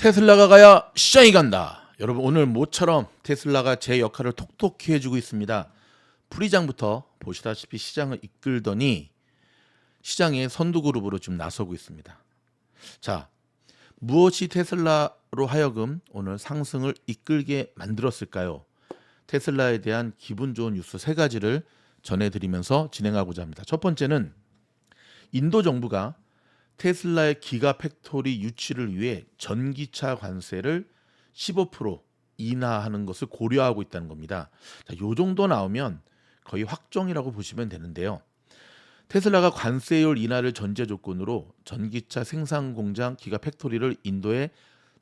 테슬라가 가야 시장이 간다. 여러분 오늘 모처럼 테슬라가 제 역할을 톡톡히 해주고 있습니다. 프리장부터 보시다시피 시장을 이끌더니 시장의 선두그룹으로 지금 나서고 있습니다. 자, 무엇이 테슬라로 하여금 오늘 상승을 이끌게 만들었을까요? 테슬라에 대한 기분 좋은 뉴스 세 가지를 전해드리면서 진행하고자 합니다. 첫 번째는 인도 정부가 테슬라의 기가팩토리 유치를 위해 전기차 관세를 15% 인하하는 것을 고려하고 있다는 겁니다. 자, 요 정도 나오면 거의 확정이라고 보시면 되는데요. 테슬라가 관세율 인하를 전제 조건으로 전기차 생산 공장 기가팩토리를 인도에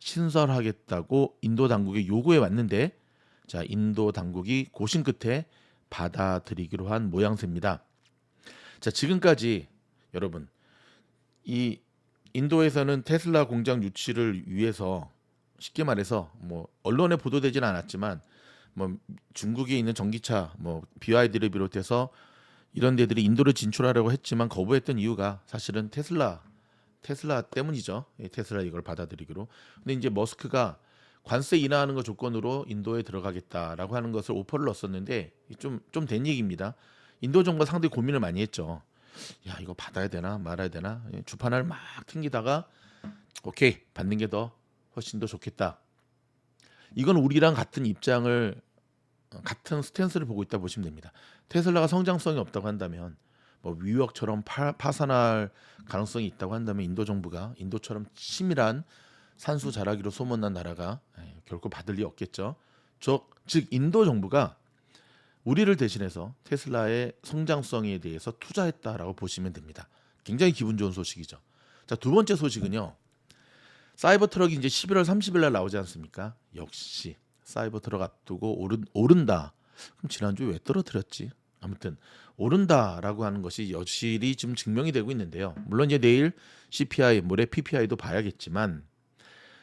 신설하겠다고 인도 당국에 요구해 왔는데, 자, 인도 당국이 고심 끝에 받아들이기로 한 모양새입니다. 자, 지금까지 여러분 이 인도에서는 테슬라 공장 유치를 위해서 쉽게 말해서 뭐 언론에 보도되지는 않았지만 뭐 중국에 있는 전기차 뭐 BYD를 비롯해서 이런 데들이 인도를 진출하려고 했지만 거부했던 이유가 사실은 테슬라 때문이죠. 테슬라 이걸 받아들이기로. 근데 이제 머스크가 관세 인하하는 거 조건으로 인도에 들어가겠다라고 하는 것을 오퍼를 넣었었는데 좀 된 얘기입니다. 인도 정부가 상당히 고민을 많이 했죠. 야, 이거 받아야 되나 말아야 되나 주판을 막 튕기다가 오케이, 받는 게 더 훨씬 더 좋겠다. 이건 우리랑 같은 입장을 같은 스탠스를 보고 있다 보시면 됩니다. 테슬라가 성장성이 없다고 한다면 뭐 위력처럼 파산할 가능성이 있다고 한다면 인도 정부가 인도처럼 치밀한 산수 자라기로 소문난 나라가 결코 받을 리 없겠죠. 즉 인도 정부가 우리를 대신해서 테슬라의 성장성에 대해서 투자했다라고 보시면 됩니다. 굉장히 기분 좋은 소식이죠. 자, 두 번째 소식은요. 사이버 트럭이 이제 11월 30일 날 나오지 않습니까? 역시 사이버 트럭 앞두고 오른다. 그럼 지난주에 왜 떨어뜨렸지? 아무튼 오른다라고 하는 것이 여실히 지금 증명이 되고 있는데요. 물론 이제 내일 CPI, 모레 PPI도 봐야겠지만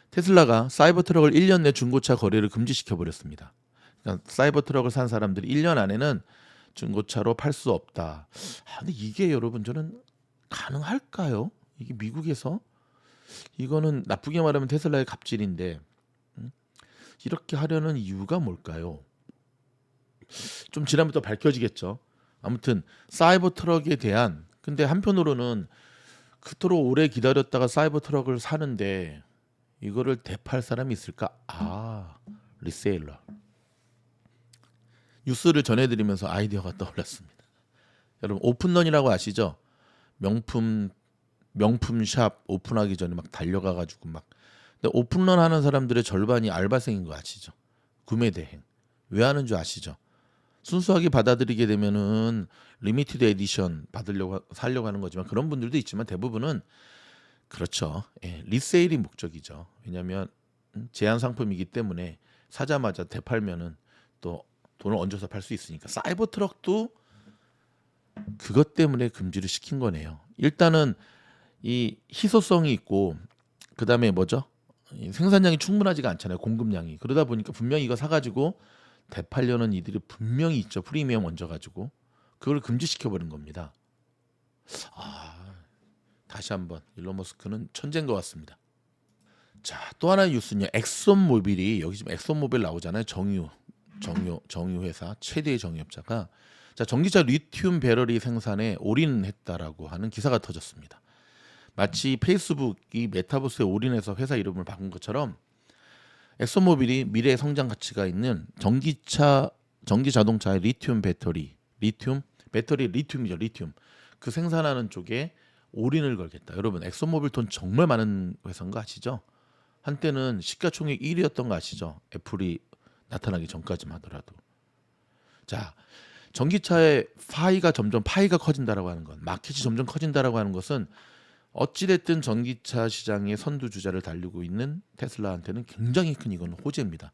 테슬라가 사이버 트럭을 1년 내 중고차 거래를 금지시켜 버렸습니다. 그러니까 사이버 트럭을 산 사람들이 1년 안에는 중고차로 팔 수 없다. 근데 이게 여러분 저는 가능할까요? 이게 미국에서 이거는 나쁘게 말하면 테슬라의 갑질인데 이렇게 하려는 이유가 뭘까요? 좀 지나면 또 밝혀지겠죠. 아무튼 사이버 트럭에 대한, 근데 한편으로는 그토록 오래 기다렸다가 사이버 트럭을 사는데 이거를 대팔 사람이 있을까? 리세일러. 뉴스를 전해드리면서 아이디어가 떠올랐습니다. 여러분 오픈런이라고 아시죠? 명품 샵 오픈하기 전에 막 달려가가지고 막. 근데 오픈런 하는 사람들의 절반이 알바생인 거 아시죠? 구매 대행. 왜 하는 줄 아시죠? 순수하게 받아들이게 되면은 리미티드 에디션 사려고 하는 거지만 그런 분들도 있지만 대부분은 그렇죠. 리세일이 목적이죠. 왜냐하면 제한 상품이기 때문에 사자마자 되팔면은 또 돈을 얹어서 팔 수 있으니까. 사이버 트럭도 그것 때문에 금지를 시킨 거네요. 일단은 이 희소성이 있고 그다음에 뭐죠? 이 생산량이 충분하지가 않잖아요. 공급량이. 그러다 보니까 분명히 이거 사가지고 되팔려는 이들이 분명히 있죠. 프리미엄 얹어가지고 그걸 금지시켜 버린 겁니다. 다시 한번 일론 머스크는 천재인 것 같습니다. 자, 또 하나의 뉴스는요. 엑손모빌이, 여기 지금 엑손모빌 나오잖아요. 정유 회사 최대의 정유업자가 자, 전기차 리튬 배터리 생산에 올인했다라고 하는 기사가 터졌습니다. 마치 페이스북이 메타버스에 올인해서 회사 이름을 바꾼 것처럼 엑소모빌이 미래의 성장 가치가 있는 전기 자동차의 리튬 배터리 리튬이죠. 리튬. 그 생산하는 쪽에 올인을 걸겠다. 여러분 엑소모빌 돈 정말 많은 회사인 거 아시죠? 한때는 시가총액 1위였던 거 아시죠? 애플이 나타나기 전까지만 하더라도. 자, 전기차의 파이가 커진다라고 하는 건, 마켓이 점점 커진다라고 하는 것은 어찌됐든 전기차 시장의 선두주자를 달리고 있는 테슬라한테는 굉장히 큰 이건 호재입니다.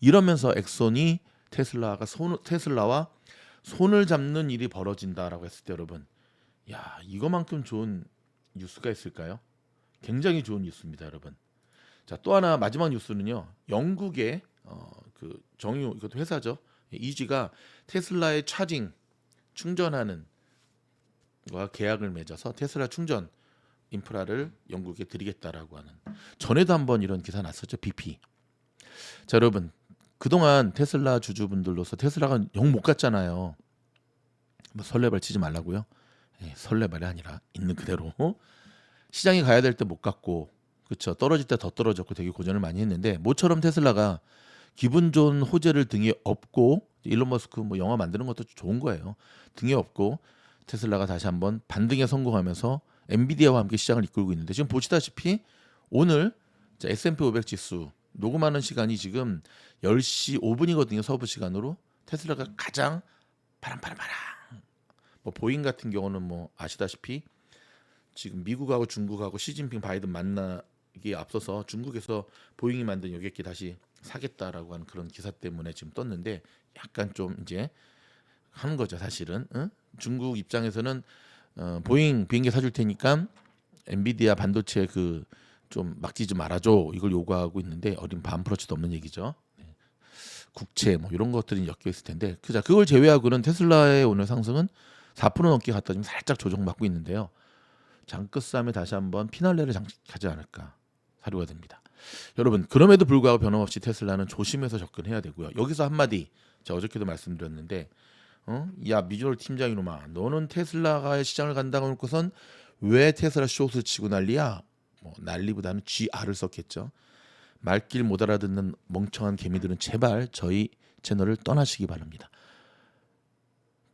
이러면서 엑손이 테슬라와 손을 잡는 일이 벌어진다라고 했을 때 여러분, 야, 이거만큼 좋은 뉴스가 있을까요? 굉장히 좋은 뉴스입니다, 여러분. 자, 또 하나 마지막 뉴스는요. 영국의 그 정유, 이것도 회사죠. 이지가 테슬라의 충전하는 거와 계약을 맺어서 테슬라 충전 인프라를 영국에 드리겠다라고 하는. 전에도 한번 이런 기사 났었죠. BP. 자, 여러분, 그동안 테슬라 주주분들로서 테슬라가 영 못 갔잖아요. 뭐 설레발 치지 말라고요. 예, 설레발이 아니라 있는 그대로 시장에 가야 될 때 못 갔고, 그렇죠. 떨어질 때 더 떨어졌고 되게 고전을 많이 했는데, 모처럼 테슬라가 기분 좋은 호재를 등에 업고, 일론 머스크 뭐 영화 만드는 것도 좋은 거예요. 등에 업고 테슬라가 다시 한번 반등에 성공하면서 엔비디아와 함께 시장을 이끌고 있는데, 지금 보시다시피 오늘 S&P 500 지수 녹음하는 시간이 지금 10시 5분이거든요. 서부 시간으로. 테슬라가 가장 파랑파랑파랑. 뭐 보잉 같은 경우는 뭐 아시다시피 지금 미국하고 중국하고 시진핑 바이든 만나기에 앞서서 중국에서 보잉이 만든 여객기 다시 사겠다라고 하는 그런 기사 때문에 지금 떴는데, 약간 좀 이제 하는 거죠 사실은. 응? 중국 입장에서는 보잉 비행기 사줄 테니까 엔비디아 반도체 그 좀 막지 말아줘, 이걸 요구하고 있는데 어린 반프로치도 없는 얘기죠. 국채 뭐 이런 것들이 엮여 있을 텐데, 그걸 제외하고는 테슬라의 오늘 상승은 4% 넘게 갔다 지금 살짝 조정받고 있는데요. 장끝 싸움에 다시 한번 피날레를 장식하지 않을까 사료가 됩니다. 여러분, 그럼에도 불구하고 변함없이 테슬라는 조심해서 접근해야 되고요. 여기서 한마디, 제가 어저께도 말씀드렸는데, 야 미주얼 팀장 이놈아, 너는 테슬라가 시장을 간다고 놓고선 왜 테슬라 숏을 치고 난리야? 뭐 난리보다는 GR을 썼겠죠. 말길 못 알아듣는 멍청한 개미들은 제발 저희 채널을 떠나시기 바랍니다.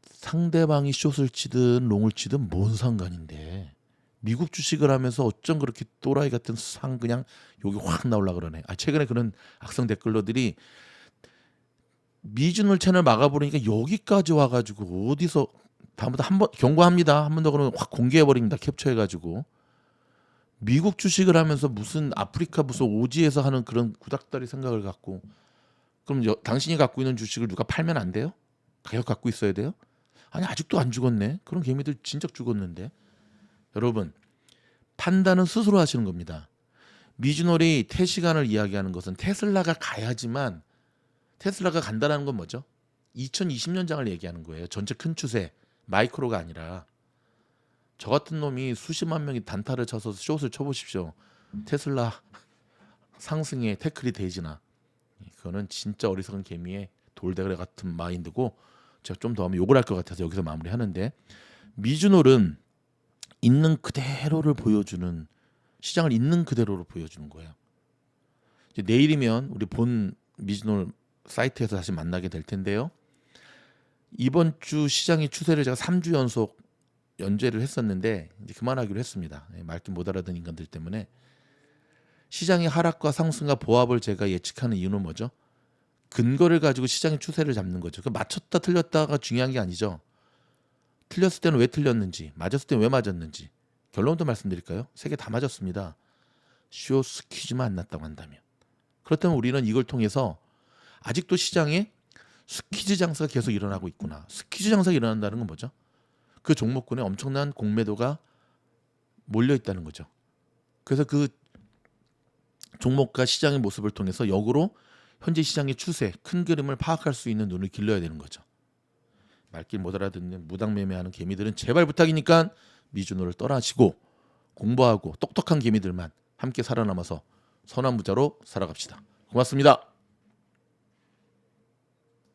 상대방이 숏을 치든 롱을 치든 뭔 상관인데, 미국 주식을 하면서 어쩜 그렇게 또라이 같은 상 그냥 여기 확 나올라 그러네. 최근에 그런 악성 댓글러들이 미주얼 채널 막아버리니까 여기까지 와가지고 어디서 다음부터 한번 경고합니다. 한 번 더 그러면 확 공개해버립니다. 캡처해가지고. 미국 주식을 하면서 무슨 아프리카 무슨 오지에서 하는 그런 구닥다리 생각을 갖고, 그럼 당신이 갖고 있는 주식을 누가 팔면 안 돼요? 가격 갖고 있어야 돼요? 아니 아직도 안 죽었네. 그런 개미들 진짜 죽었는데. 여러분, 판단은 스스로 하시는 겁니다. 미주널이 태시간을 이야기하는 것은 테슬라가 가야지만, 테슬라가 간다는 건 뭐죠? 2020년장을 얘기하는 거예요. 전체 큰 추세, 마이크로가 아니라. 저 같은 놈이 수십만 명이 단타를 쳐서 숏을 쳐보십시오. 테슬라 상승에 태클이 되지나. 그거는 진짜 어리석은 개미의 돌대가리 같은 마인드고, 제가 좀 더 하면 욕을 할 것 같아서 여기서 마무리하는데, 미주놀은 있는 그대로를 보여주는, 시장을 있는 그대로로 보여주는 거예요. 이제 내일이면 우리 본 미주놀 사이트에서 다시 만나게 될 텐데요. 이번 주 시장의 추세를 제가 3주 연속 연재를 했었는데 이제 그만하기로 했습니다. 말귀 못 알아듣는 인간들 때문에. 시장의 하락과 상승과 보합을 제가 예측하는 이유는 뭐죠? 근거를 가지고 시장의 추세를 잡는 거죠. 그 맞췄다 틀렸다가 중요한 게 아니죠. 틀렸을 때는 왜 틀렸는지, 맞았을 때는 왜 맞았는지. 결론도 말씀드릴까요? 세 개 다 맞았습니다. 쇼 스퀴즈만 안 났다고 한다면. 그렇다면 우리는 이걸 통해서 아직도 시장에 스퀴즈 장사가 계속 일어나고 있구나. 스퀴즈 장사가 일어난다는 건 뭐죠? 그 종목군에 엄청난 공매도가 몰려 있다는 거죠. 그래서 그 종목과 시장의 모습을 통해서 역으로 현재 시장의 추세, 큰 그림을 파악할 수 있는 눈을 길러야 되는 거죠. 말길 못 알아듣는 무당매매하는 개미들은 제발 부탁이니까 미주노를 떠나시고 공부하고 똑똑한 개미들만 함께 살아남아서 선한 부자로 살아갑시다. 고맙습니다.